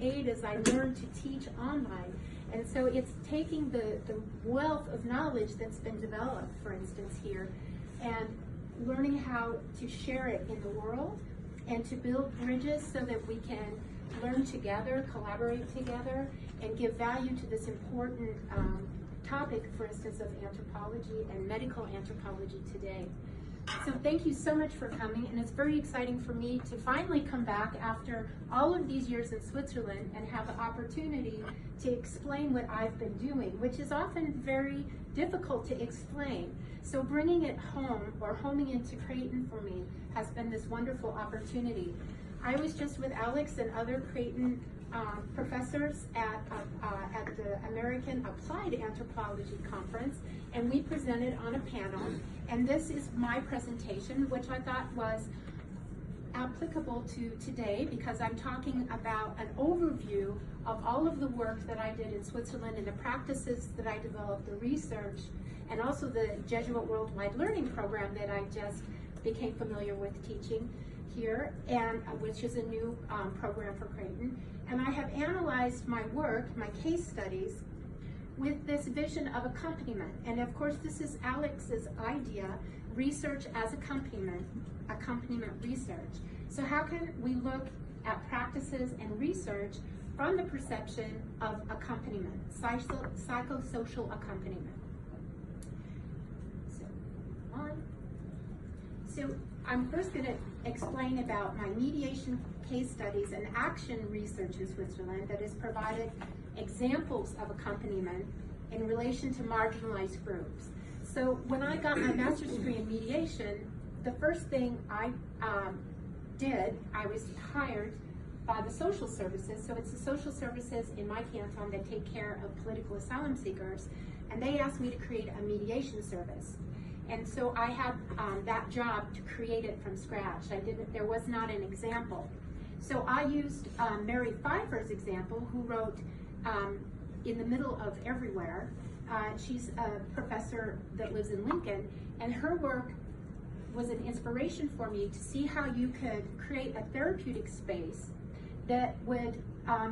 aid as I learn to teach online. And so it's taking the wealth of knowledge that's been developed, for instance, here, and learning how to share it in the world and to build bridges so that we can learn together, collaborate together, and give value to this important topic, for instance, of anthropology and medical anthropology today. So thank you so much for coming, and it's very exciting for me to finally come back after all of these years in Switzerland and have the opportunity to explain what I've been doing, which is often very difficult to explain. So bringing it home, or homing into Creighton for me, has been this wonderful opportunity. I was just with Alex and other Creighton professors at the American Applied Anthropology Conference, and we presented on a panel, and this is my presentation, which I thought was applicable to today because I'm talking about an overview of all of the work that I did in Switzerland and the practices that I developed, the research, and also the Jesuit Worldwide Learning Program that I just became familiar with teaching here, and which is a new program for Creighton. And I have analyzed my work, my case studies, with this vision of accompaniment. And of course, this is Alex's idea, research as accompaniment research. So how can we look at practices and research from the perception of accompaniment, psychosocial accompaniment? So I'm first going to explain about my mediation case studies and action research in Switzerland that has provided examples of accompaniment in relation to marginalized groups. So when I got my master's degree in mediation, the first thing I did, I was hired by the social services. So it's the social services in my canton that take care of political asylum seekers, and they asked me to create a mediation service. And so I had that job to create it from scratch. There was not an example. So I used Mary Pfeiffer's example, who wrote In the Middle of Everywhere. She's a professor that lives in Lincoln, and her work was an inspiration for me to see how you could create a therapeutic space that would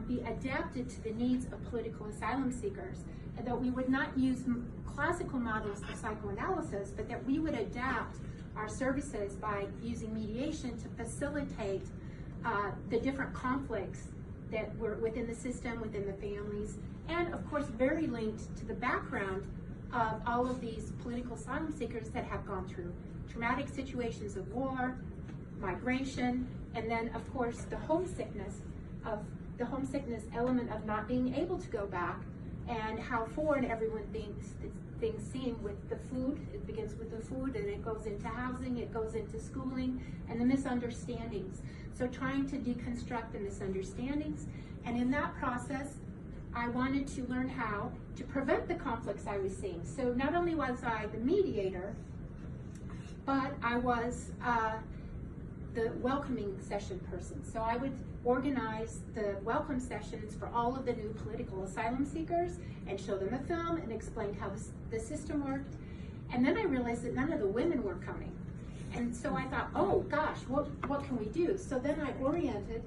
be adapted to the needs of political asylum seekers, and that we would not use classical models of psychoanalysis, but that we would adapt our services by using mediation to facilitate the different conflicts that were within the system, within the families, and of course very linked to the background of all of these political asylum seekers that have gone through traumatic situations of war, migration, and then of course the homesickness element of not being able to go back, and how foreign everyone thinks things seem with the food. It begins with the food, and it goes into housing, it goes into schooling, and the misunderstandings. So trying to deconstruct the misunderstandings, and in that process, I wanted to learn how to prevent the conflicts I was seeing. So not only was I the mediator, but I was the welcoming session person. So I would organize the welcome sessions for all of the new political asylum seekers and show them a film and explain how the system worked. And then I realized that none of the women were coming. And so I thought, oh gosh, what can we do? So then I oriented